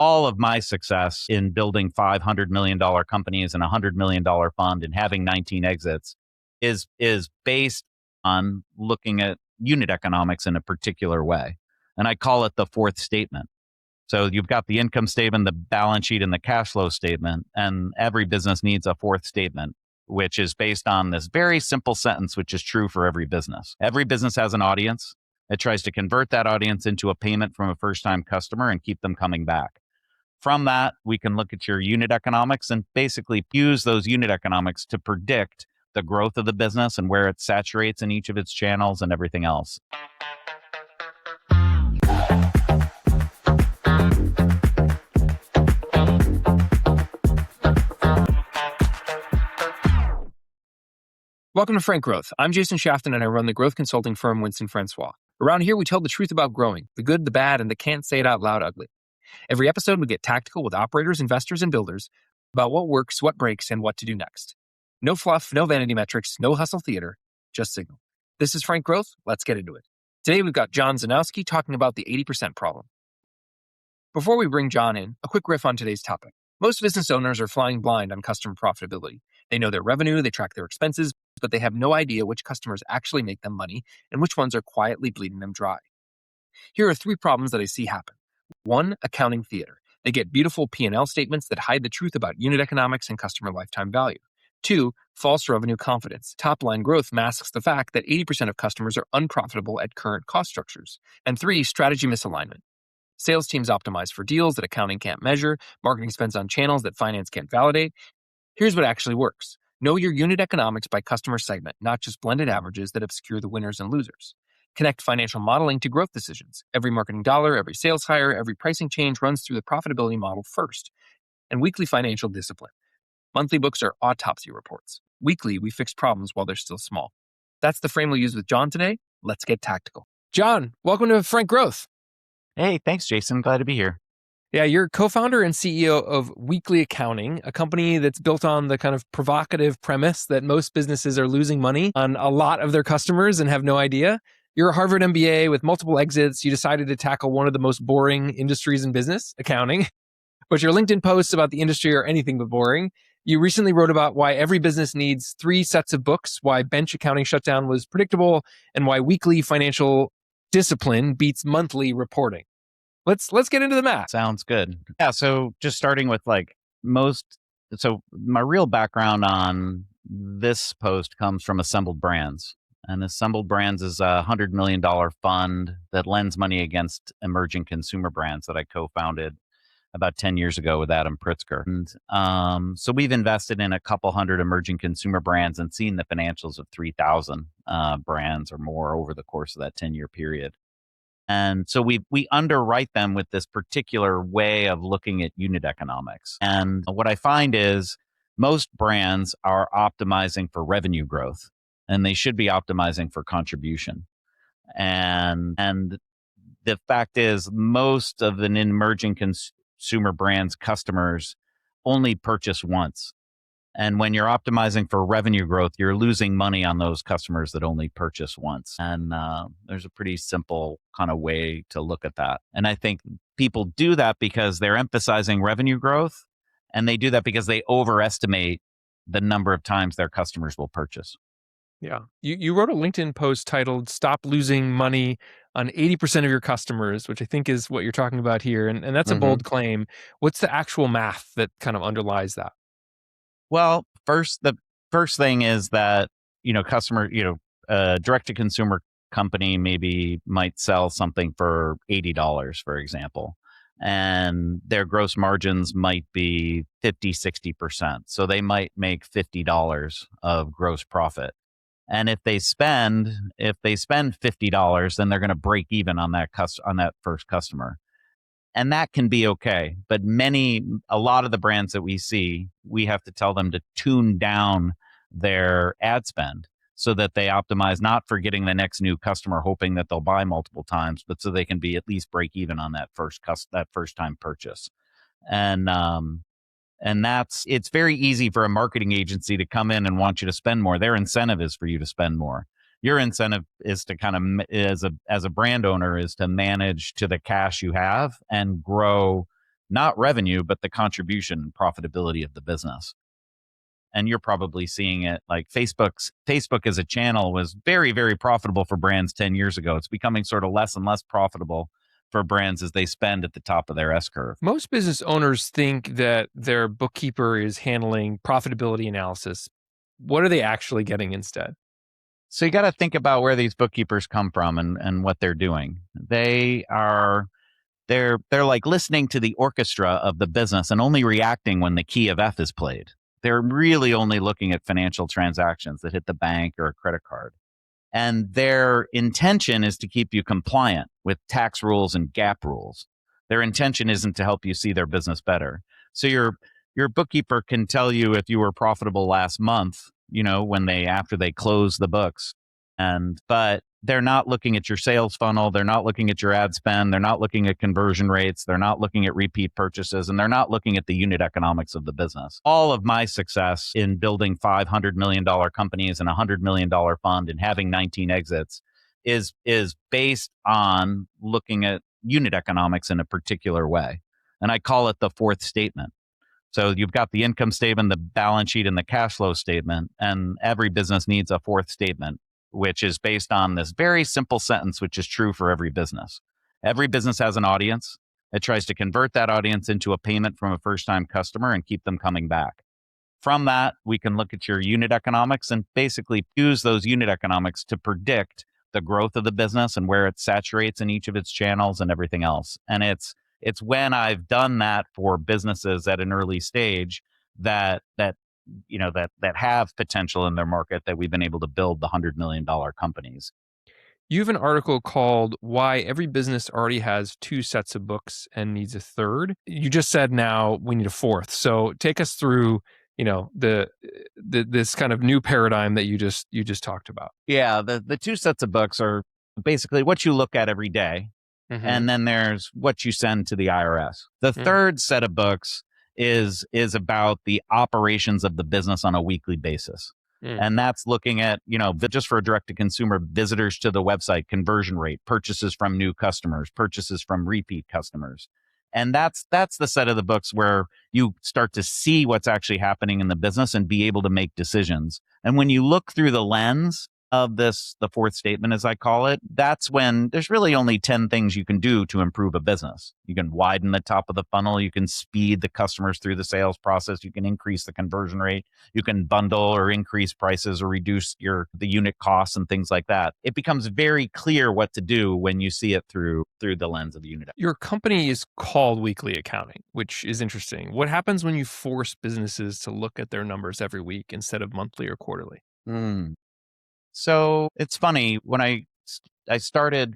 all of my success in building $500 million companies and $100 million fund and having 19 exits is based on looking at unit economics in a particular way. And I call it the fourth statement. So you've got the income statement, the balance sheet, and the cash flow statement. And every business needs a fourth statement, which is based on this very simple sentence, which is true for every business. Every business has an audience. It tries to convert that audience into a payment from a first-time customer and keep them coming back. From that, we can look at your unit economics and basically use those unit economics to predict the growth of the business and where it saturates in each of its channels and everything else. Welcome to Frank Growth. I'm Jason Shafton, and I run the growth consulting firm Winston Francois. Around here, we tell the truth about growing, the good, the bad, and the can't say it out loud ugly. Every episode, we get tactical with operators, investors, and builders about what works, what breaks, and what to do next. No fluff, no vanity metrics, no hustle theater, just signal. This is Frank Growth. Let's get into it. Today, we've got John Zdanowski talking about the 80% problem. Before we bring John in, a quick riff on today's topic. Most business owners are flying blind on customer profitability. They know their revenue, they track their expenses, but they have no idea which customers actually make them money and which ones are quietly bleeding them dry. Here are 3 problems that I see happen. 1, accounting theater. They get beautiful P&L statements that hide the truth about unit economics and customer lifetime value. 2, false revenue confidence. Top-line growth masks the fact that 80% of customers are unprofitable at current cost structures. And 3, strategy misalignment. Sales teams optimize for deals that accounting can't measure, marketing spends on channels that finance can't validate. Here's what actually works. Know your unit economics by customer segment, not just blended averages that obscure the winners and losers. Connect financial modeling to growth decisions. Every marketing dollar, every sales hire, every pricing change runs through the profitability model first. And weekly financial discipline. Monthly books are autopsy reports. Weekly, we fix problems while they're still small. That's the frame we'll use with John today. Let's get tactical. John, welcome to Frank Growth. Hey, thanks, Jason. Glad to be here. Yeah, you're co-founder and CEO of Weekly Accounting, a company that's built on the kind of provocative premise that most businesses are losing money on a lot of their customers and have no idea. You're a Harvard MBA with multiple exits. You decided to tackle one of the most boring industries in business, accounting. But your LinkedIn posts about the industry are anything but boring. You recently wrote about why every business needs 3 sets of books, why bench accounting shutdown was predictable, and why weekly financial discipline beats monthly reporting. Let's get into the math. Sounds good. Yeah, so just starting with so my real background on this post comes from Assembled Brands. And Assembled Brands is a $100 million fund that lends money against emerging consumer brands that I co-founded about 10 years ago with Adam Pritzker. And so we've invested in a couple hundred emerging consumer brands and seen the financials of 3,000 brands or more over the course of that 10-year period. And so we underwrite them with this particular way of looking at unit economics. And what I find is most brands are optimizing for revenue growth, and they should be optimizing for contribution. And the fact is most of an emerging consumer brand's customers only purchase once. And when you're optimizing for revenue growth, you're losing money on those customers that only purchase once. And there's a pretty simple kind of way to look at that. And I think people do that because they're emphasizing revenue growth, and they do that because they overestimate the number of times their customers will purchase. Yeah. You wrote a LinkedIn post titled "Stop Losing Money on 80% of Your Customers," which I think is what you're talking about here. And that's a bold claim. What's the actual math that kind of underlies that? Well, the first thing is that, direct to consumer company might sell something for $80, for example, and their gross margins might be 50, 60%. So they might make $50 of gross profit. And if they spend $50, then they're going to break even on that first customer. And that can be okay. But a lot of the brands that we see, we have to tell them to tune down their ad spend so that they optimize not for getting the next new customer, hoping that they'll buy multiple times, but so they can be at least break even on that first time purchase. And it's very easy for a marketing agency to come in and want you to spend more. Their incentive is for you to spend more. Your incentive is to as a brand owner is to manage to the cash you have and grow not revenue, but the contribution and profitability of the business. And you're probably seeing it like Facebook as a channel was very, very profitable for brands 10 years ago. It's becoming sort of less and less profitable for brands as they spend at the top of their S curve. Most business owners think that their bookkeeper is handling profitability analysis. What are they actually getting instead? So you got to think about where these bookkeepers come from and what they're doing. They're like listening to the orchestra of the business and only reacting when the key of F is played. They're really only looking at financial transactions that hit the bank or a credit card. And their intention is to keep you compliant with tax rules and GAAP rules. Their intention isn't to help you see their business better. So your bookkeeper can tell you if you were profitable last month, after they close the books. But they're not looking at your sales funnel. They're not looking at your ad spend. They're not looking at conversion rates. They're not looking at repeat purchases, and they're not looking at the unit economics of the business. All of my success in building $500 million companies and a $100 million fund and having 19 exits is based on looking at unit economics in a particular way. And I call it the fourth statement. So you've got the income statement, the balance sheet, and the cash flow statement, and every business needs a fourth statement, which is based on this very simple sentence, which is true for every business. Every business has an audience. It tries to convert that audience into a payment from a first-time customer and keep them coming back. From that, we can look at your unit economics and basically use those unit economics to predict the growth of the business and where it saturates in each of its channels and everything else. And it's when I've done that for businesses at an early stage that have potential in their market that we've been able to build the $100 million companies. You have an article called "Why Every Business Already Has Two Sets of Books and Needs a Third." You just said now we need a fourth. So take us through, this kind of new paradigm that you just talked about. Yeah, the two sets of books are basically what you look at every day. Mm-hmm. And then there's what you send to the IRS. The third set of books is about the operations of the business on a weekly basis. And that's looking at, just for direct to consumer, visitors to the website, conversion rate, purchases from new customers, purchases from repeat customers. And that's the set of the books where you start to see what's actually happening in the business and be able to make decisions. And when you look through the lens of this, the fourth statement, as I call it, that's when there's really only 10 things you can do to improve a business. You can widen the top of the funnel. You can speed the customers through the sales process. You can increase the conversion rate. You can bundle or increase prices or reduce the unit costs and things like that. It becomes very clear what to do when you see it through the lens of the unit. Your company is called Weekly Accounting, which is interesting. What happens when you force businesses to look at their numbers every week instead of monthly or quarterly? So it's funny when I registered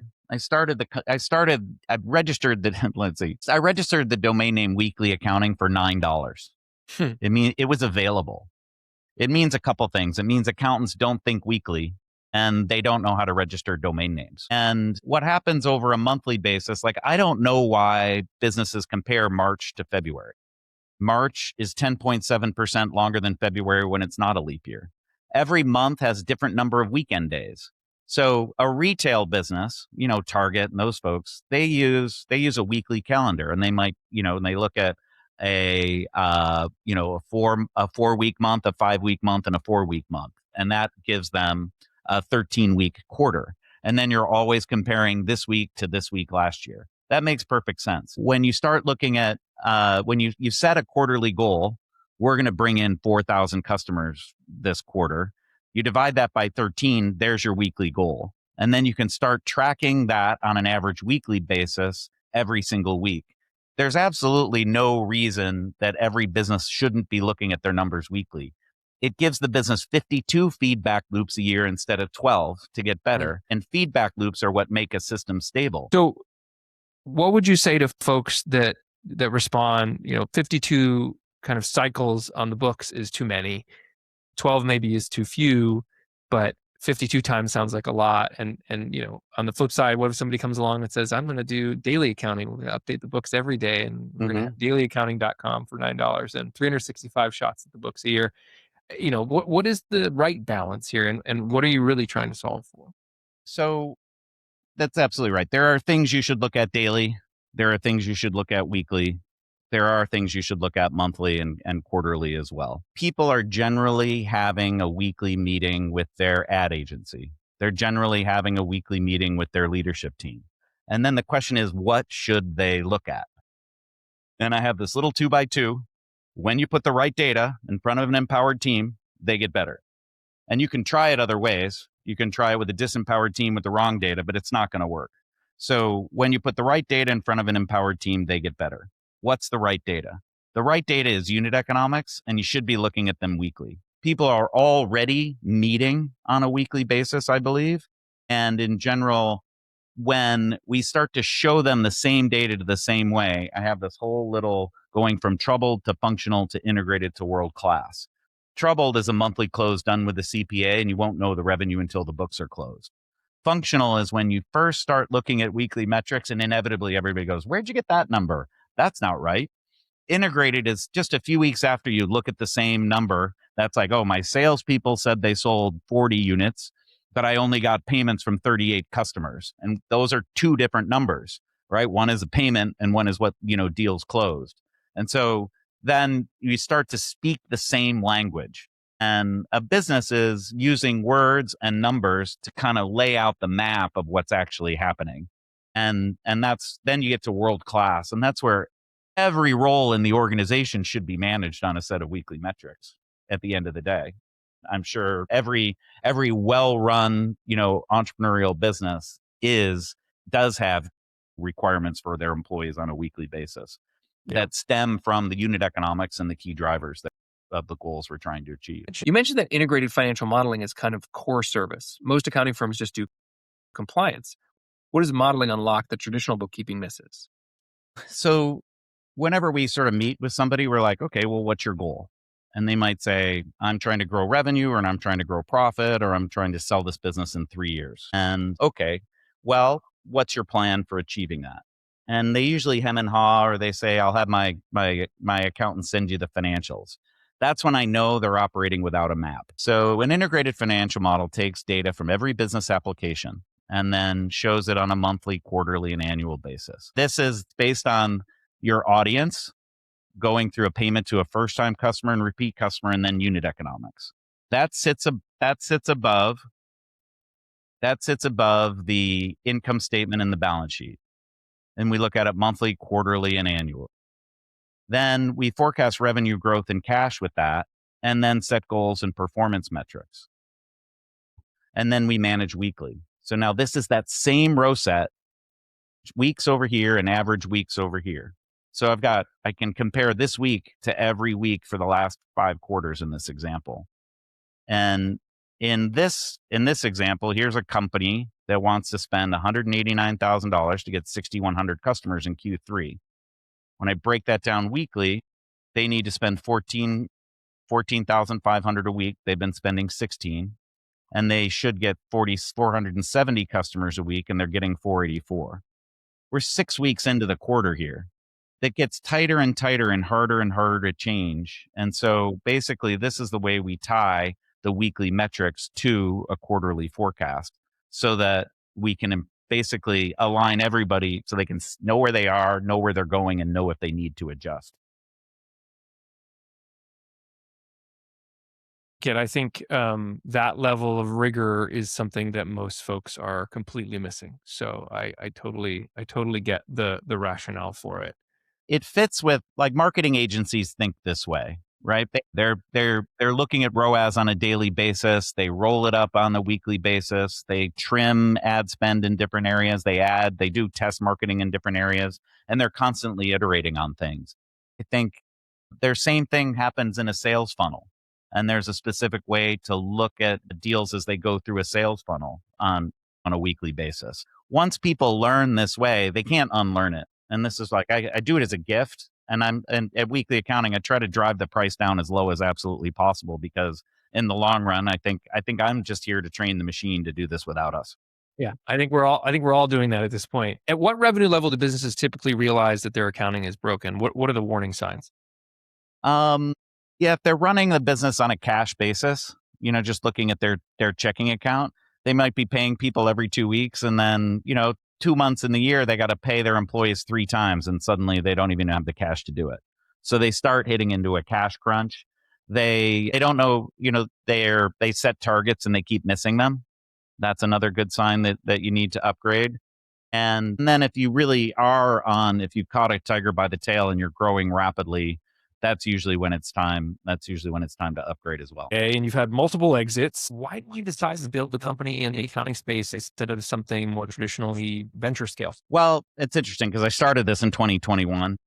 the domain name Weekly Accounting for $9. It was available. It means a couple things. It means accountants don't think weekly and they don't know how to register domain names. And what happens over a monthly basis, like I don't know why businesses compare March to February. March is 10.7% longer than February when it's not a leap year. Every month has a different number of weekend days. So a retail business, Target and those folks, they use a weekly calendar, and they might, and they look at a 4-week month, a 5-week month, and a 4-week month, and that gives them a 13-week quarter. And then you're always comparing this week to this week last year. That makes perfect sense. When you start looking at when you set a quarterly goal, we're going to bring in 4,000 customers this quarter. You divide that by 13, there's your weekly goal. And then you can start tracking that on an average weekly basis every single week. There's absolutely no reason that every business shouldn't be looking at their numbers weekly. It gives the business 52 feedback loops a year instead of 12 to get better. And feedback loops are what make a system stable. So what would you say to folks that respond, 52 kind of cycles on the books is too many, 12 maybe is too few, but 52 times sounds like a lot. And on the flip side, what if somebody comes along and says, I'm going to do daily accounting. We're going to update the books every day, and we're going to have dailyaccounting.com for $9 and 365 shots at the books a year. What is the right balance here, and what are you really trying to solve for? So that's absolutely right. There are things you should look at daily. There are things you should look at weekly. there are things you should look at monthly and quarterly as well. People are generally having a weekly meeting with their ad agency. They're generally having a weekly meeting with their leadership team. And then the question is, what should they look at? And I have this little 2x2. When you put the right data in front of an empowered team, they get better. And you can try it other ways. You can try it with a disempowered team with the wrong data, but it's not going to work. So when you put the right data in front of an empowered team, they get better. What's the right data? The right data is unit economics, and you should be looking at them weekly. People are already meeting on a weekly basis, I believe. And in general, when we start to show them the same data the same way, I have this whole little going from troubled to functional to integrated to world class. Troubled is a monthly close done with the CPA, and you won't know the revenue until the books are closed. Functional is when you first start looking at weekly metrics, and inevitably everybody goes, "Where'd you get that number? That's not right." Integrated is just a few weeks after you look at the same number. That's like, oh, my salespeople said they sold 40 units, but I only got payments from 38 customers. And those are two different numbers, right? One is a payment and one is what, deals closed. And so then you start to speak the same language. And a business is using words and numbers to kind of lay out the map of what's actually happening. And that's, then you get to world class. And that's where every role in the organization should be managed on a set of weekly metrics at the end of the day. I'm sure every well-run, entrepreneurial business does have requirements for their employees on a weekly basis that stem from the unit economics and the key drivers of the goals we're trying to achieve. You mentioned that integrated financial modeling is kind of core service. Most accounting firms just do compliance. What does modeling unlock that traditional bookkeeping misses? So whenever we sort of meet with somebody, we're like, okay, well, what's your goal? And they might say, I'm trying to grow revenue, or I'm trying to grow profit, or I'm trying to sell this business in 3 years. And okay, well, what's your plan for achieving that? And they usually hem and haw, or they say, I'll have my accountant send you the financials. That's when I know they're operating without a map. So an integrated financial model takes data from every business application and then shows it on a monthly, quarterly, and annual basis. This is based on your audience going through a payment to a first-time customer and repeat customer, and then unit economics. That sits above the income statement and the balance sheet. And we look at it monthly, quarterly, and annual. Then we forecast revenue growth and cash with that, and then set goals and performance metrics. And then we manage weekly. So now this is that same row set, weeks over here and average weeks over here. So I can compare this week to every week for the last 5 quarters in this example. And in this example, here's a company that wants to spend $189,000 to get 6,100 customers in Q3. When I break that down weekly, they need to spend 14,500 a week. They've been spending 16, and they should get 470 customers a week, and they're getting 484. We're 6 weeks into the quarter here. That gets tighter and tighter and harder to change. And so basically, this is the way we tie the weekly metrics to a quarterly forecast so that we can basically align everybody so they can know where they are, know where they're going, and know if they need to adjust. Kid, I think that level of rigor is something that most folks are completely missing. So I totally get the rationale for it. It fits with, like, marketing agencies think this way, right? They're looking at ROAS on a daily basis. They roll it up on the weekly basis. They trim ad spend in different areas. They do test marketing in different areas, and they're constantly iterating on things. I think their same thing happens in a sales funnel. And there's a specific way to look at the deals as they go through a sales funnel on a weekly basis. Once people learn this way, they can't unlearn it. And this is like, I do it as a gift. And at weekly accounting, I try to drive the price down as low as absolutely possible, because in the long run, I think I'm just here to train the machine to do this without us. Yeah, I think we're all doing that at this point. At what revenue level do businesses typically realize that their accounting is broken? What are the warning signs? Yeah, if they're running the business on a cash basis, just looking at their checking account, they might be paying people every 2 weeks, and then 2 months in the year, they got to pay their employees 3 times, and suddenly they don't even have the cash to do it. So they start hitting into a cash crunch. They don't know, they set targets and they keep missing them. That's another good sign that you need to upgrade. And then if you really if you've caught a tiger by the tail and you're growing rapidly, that's usually when it's time to upgrade as well. Okay, and you've had multiple exits. Why did you decide to build the company in the accounting space instead of something more traditionally venture scale? Well, it's interesting because I started this in 2021,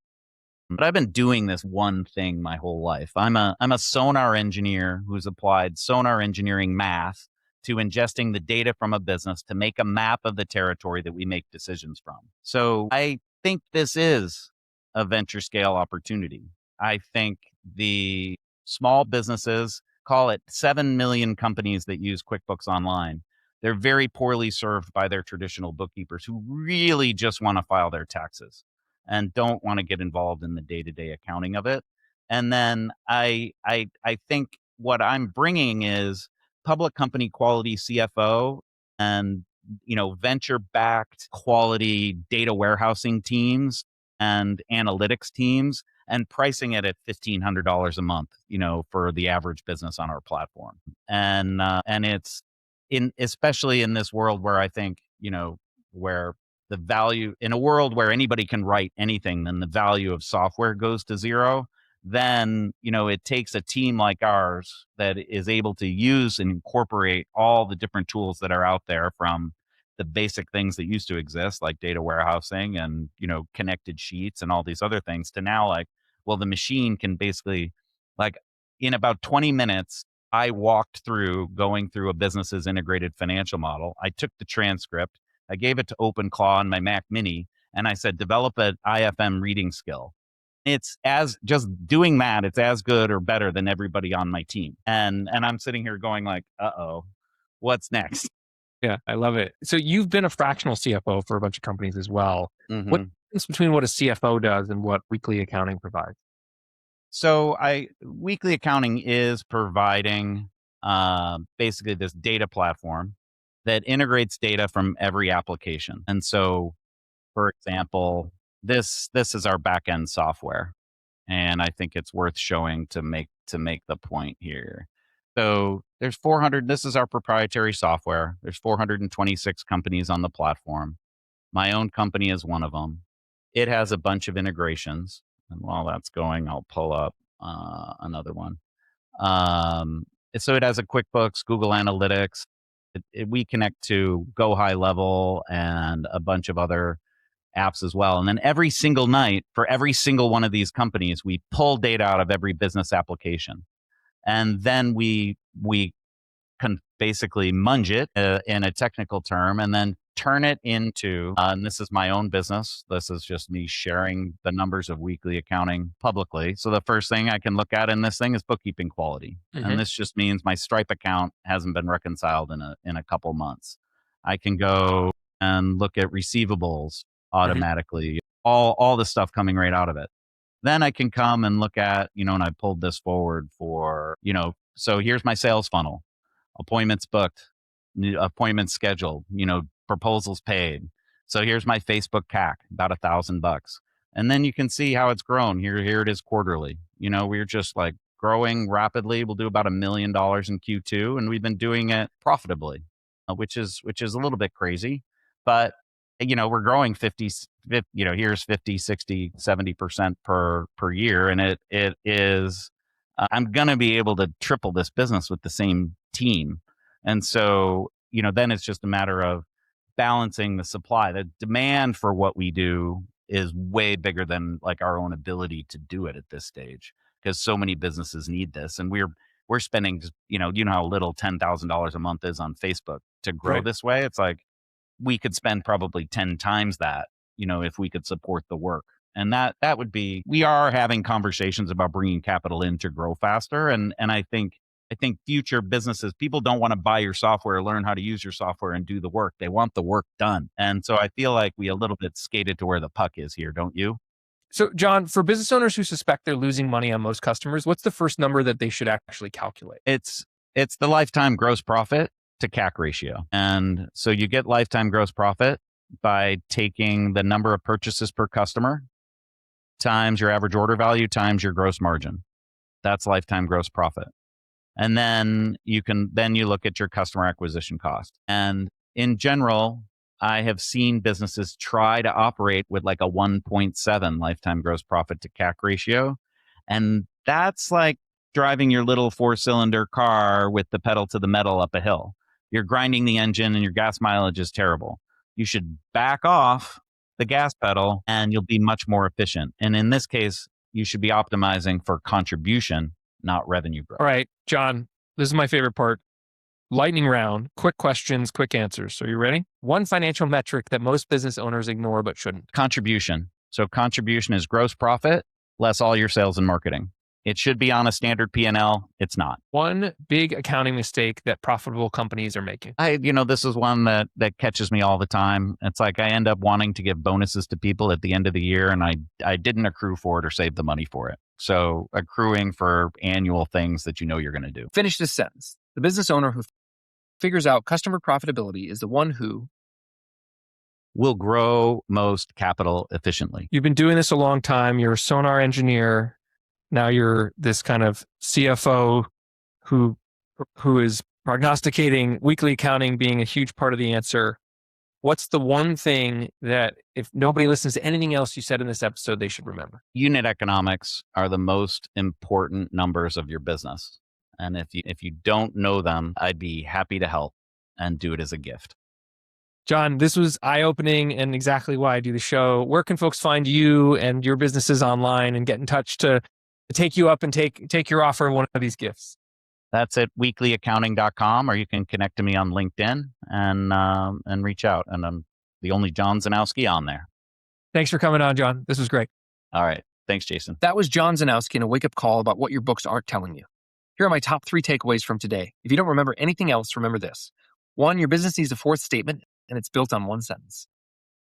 but I've been doing this one thing my whole life. I'm a sonar engineer who's applied sonar engineering math to ingesting the data from a business to make a map of the territory that we make decisions from. So I think this is a venture scale opportunity. I think the small businesses, call it 7 million companies that use QuickBooks Online, they're very poorly served by their traditional bookkeepers who really just want to file their taxes and don't want to get involved in the day-to-day accounting of it. And then I think what I'm bringing is public company quality CFO and venture-backed quality data warehousing teams and analytics teams, and pricing it at $1,500 a month, for the average business on our platform. And it's especially in this world where I think, where the value in a world where anybody can write anything, then the value of software goes to zero. Then, it takes a team like ours that is able to use and incorporate all the different tools that are out there, from the basic things that used to exist, like data warehousing and, connected sheets and all these other things, to now the machine can basically, in about 20 minutes, I walked through going through a business's integrated financial model. I took the transcript, I gave it to OpenClaw on my Mac Mini, and I said, develop an IFM reading skill. It's just doing that, it's as good or better than everybody on my team. And I'm sitting here going like, uh-oh, what's next? Yeah, I love it. So you've been a fractional CFO for a bunch of companies as well. Mm-hmm. What's the difference between what a CFO does and what weekly accounting provides? So weekly accounting is providing basically this data platform that integrates data from every application. And so, for example, this is our backend software, and I think it's worth showing to make the point here. So there's 400. This is our proprietary software. There's 426 companies on the platform. My own company is one of them. It has a bunch of integrations, and while that's going, I'll pull up another one. So it has a QuickBooks, Google Analytics. We connect to Go High Level and a bunch of other apps as well. And then every single night for every single one of these companies, we pull data out of every business application. And then we can basically munge it in a technical term, and then turn it into, and this is my own business. This is just me sharing the numbers of weekly accounting publicly. So the first thing I can look at in this thing is bookkeeping quality. Mm-hmm. And this just means my Stripe account hasn't been reconciled in a couple months. I can go and look at receivables automatically, all the stuff coming right out of it. Then I can come and look at, and I pulled this forward for, so here's my sales funnel, appointments booked, appointments scheduled, proposals paid. So here's my Facebook CAC, about $1,000. And then you can see how it's grown. Here it is quarterly. We're just like growing rapidly. We'll do about $1 million in Q2, and we've been doing it profitably, which is a little bit crazy, but we're growing 50, here's 50, 60, 70% per year. And it is, I'm going to be able to triple this business with the same team. And so, then it's just a matter of balancing the supply. The demand for what we do is way bigger than like our own ability to do it at this stage, because so many businesses need this. And we're spending, how little $10,000 a month is on Facebook to grow this way. It's like, we could spend probably 10 times that, if we could support the work. And that would be, we are having conversations about bringing capital in to grow faster. And I think future businesses, people don't want to buy your software, learn how to use your software and do the work. They want the work done. And so I feel like we a little bit skated to where the puck is here, don't you? So John, for business owners who suspect they're losing money on most customers, what's the first number that they should actually calculate? It's the lifetime gross profit to CAC ratio. And so you get lifetime gross profit, by taking the number of purchases per customer times your average order value times your gross margin. That's lifetime gross profit. And then you look at your customer acquisition cost. And in general, I have seen businesses try to operate with like a 1.7 lifetime gross profit to CAC ratio. And that's like driving your little 4-cylinder car with the pedal to the metal up a hill. You're grinding the engine and your gas mileage is terrible. You should back off the gas pedal and you'll be much more efficient. And in this case, you should be optimizing for contribution, not revenue growth. All right, John, this is my favorite part. Lightning round, quick questions, quick answers. So you ready? One financial metric that most business owners ignore but shouldn't. Contribution. So contribution is gross profit less all your sales and marketing. It should be on a standard P&L. It's not. One big accounting mistake that profitable companies are making. This is one that catches me all the time. It's like I end up wanting to give bonuses to people at the end of the year, and I didn't accrue for it or save the money for it. So accruing for annual things that you know you're going to do. Finish this sentence. The business owner who figures out customer profitability is the one who will grow most capital efficiently. You've been doing this a long time. You're a sonar engineer. Now you're this kind of CFO who is prognosticating weekly accounting being a huge part of the answer. What's the one thing that if nobody listens to anything else you said in this episode, they should remember? Unit economics are the most important numbers of your business. And if you don't know them, I'd be happy to help and do it as a gift. John, this was eye-opening and exactly why I do the show. Where can folks find you and your businesses online and get in touch to take you up and take your offer of one of these gifts? That's at weeklyaccounting.com, or you can connect to me on LinkedIn and reach out. And I'm the only John Zdanowski on there. Thanks for coming on, John. This was great. All right. Thanks, Jason. That was John Zdanowski in a wake-up call about what your books aren't telling you. Here are my top 3 takeaways from today. If you don't remember anything else, remember this. 1, your business needs a fourth statement, and it's built on one sentence.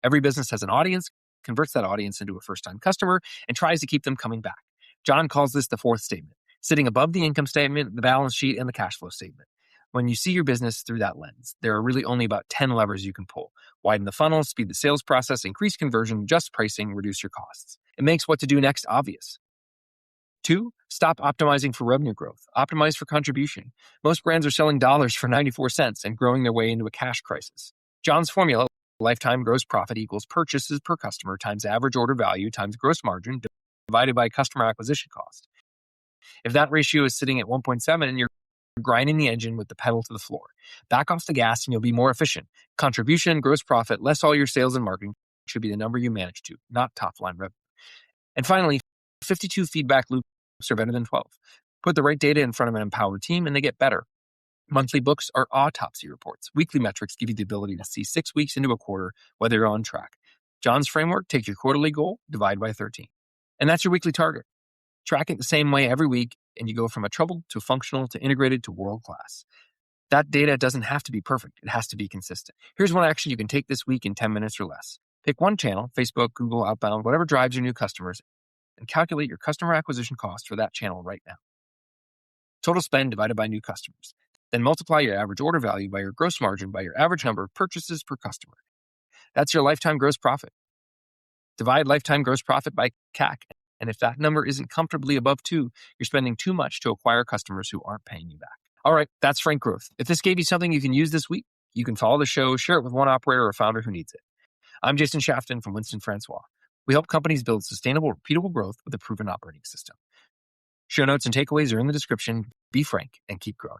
Every business has an audience, converts that audience into a first-time customer, and tries to keep them coming back. John calls this the fourth statement, sitting above the income statement, the balance sheet, and the cash flow statement. When you see your business through that lens, there are really only about 10 levers you can pull. Widen the funnel, speed the sales process, increase conversion, adjust pricing, reduce your costs. It makes what to do next obvious. 2, stop optimizing for revenue growth. Optimize for contribution. Most brands are selling dollars for 94 cents and growing their way into a cash crisis. John's formula, lifetime gross profit equals purchases per customer times average order value times gross margin divided by customer acquisition cost. If that ratio is sitting at 1.7, you're grinding the engine with the pedal to the floor. Back off the gas and you'll be more efficient. Contribution, gross profit, less all your sales and marketing should be the number you manage to, not top line revenue. And finally, 52 feedback loops are better than 12. Put the right data in front of an empowered team and they get better. Monthly books are autopsy reports. Weekly metrics give you the ability to see 6 weeks into a quarter whether you're on track. John's framework, take your quarterly goal, divide by 13. And that's your weekly target. Track it the same way every week, and you go from a troubled to functional to integrated to world-class. That data doesn't have to be perfect. It has to be consistent. Here's one action you can take this week in 10 minutes or less. Pick one channel, Facebook, Google, outbound, whatever drives your new customers, and calculate your customer acquisition cost for that channel right now. Total spend divided by new customers. Then multiply your average order value by your gross margin by your average number of purchases per customer. That's your lifetime gross profit. Divide lifetime gross profit by CAC. And if that number isn't comfortably above 2, you're spending too much to acquire customers who aren't paying you back. All right, that's Frank Growth. If this gave you something you can use this week, you can follow the show, share it with one operator or founder who needs it. I'm Jason Shafton from Winston Francois. We help companies build sustainable, repeatable growth with a proven operating system. Show notes and takeaways are in the description. Be frank and keep growing.